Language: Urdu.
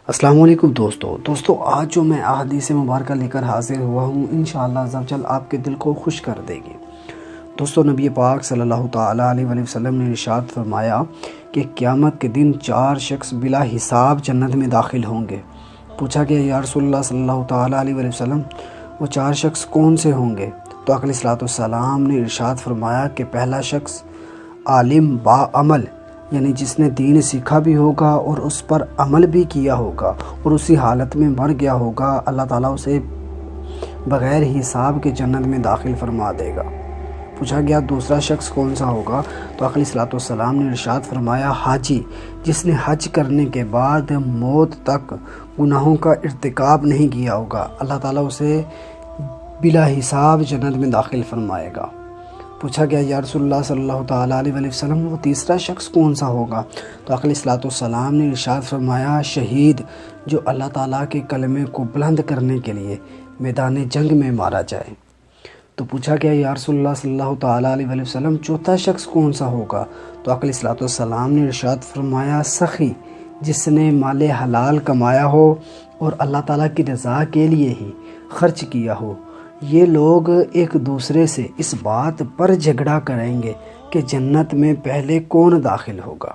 السلام علیکم دوستو آج جو میں احادیث مبارکہ لے کر حاضر ہوا ہوں انشاءاللہ عز و جل آپ کے دل کو خوش کر دے گی۔ دوستو نبی پاک صلی اللہ تعالیٰ علیہ وسلم نے ارشاد فرمایا کہ قیامت کے دن 4 شخص بلا حساب جنت میں داخل ہوں گے۔ پوچھا کہ یا رسول اللہ صلی اللہ تعالیٰ علیہ وسلم وہ 4 شخص کون سے ہوں گے؟ تو آقا علیہ السلام نے ارشاد فرمایا کہ پہلا شخص عالم با عمل، یعنی جس نے دین سیکھا بھی ہوگا اور اس پر عمل بھی کیا ہوگا اور اسی حالت میں مر گیا ہوگا، اللہ تعالیٰ اسے بغیر حساب کے جنت میں داخل فرما دے گا۔ پوچھا گیا دوسرا شخص کون سا ہوگا؟ تو آقا علیہ السلام نے ارشاد فرمایا حاجی، جس نے حج کرنے کے بعد موت تک گناہوں کا ارتکاب نہیں کیا ہوگا، اللہ تعالیٰ اسے بلا حساب جنت میں داخل فرمائے گا۔ پوچھا گیا یا رسول اللہ صلی اللہ تعالیٰ علیہ وسلم وہ تیسرا شخص کون سا ہوگا؟ تو آقا علیہ السلام نے ارشاد فرمایا شہید، جو اللہ تعالیٰ کے کلمے کو بلند کرنے کے لیے میدان جنگ میں مارا جائے۔ تو پوچھا گیا یا رسول اللہ صلی اللہ تعالیٰ علیہ وسلم چوتھا شخص کون سا ہوگا؟ تو آقا علیہ السلام نے ارشاد فرمایا سخی، جس نے مال حلال کمایا ہو اور اللہ تعالیٰ کی رضا کے لیے ہی خرچ کیا ہو۔ یہ لوگ ایک دوسرے سے اس بات پر جھگڑا کریں گے کہ جنت میں پہلے کون داخل ہوگا۔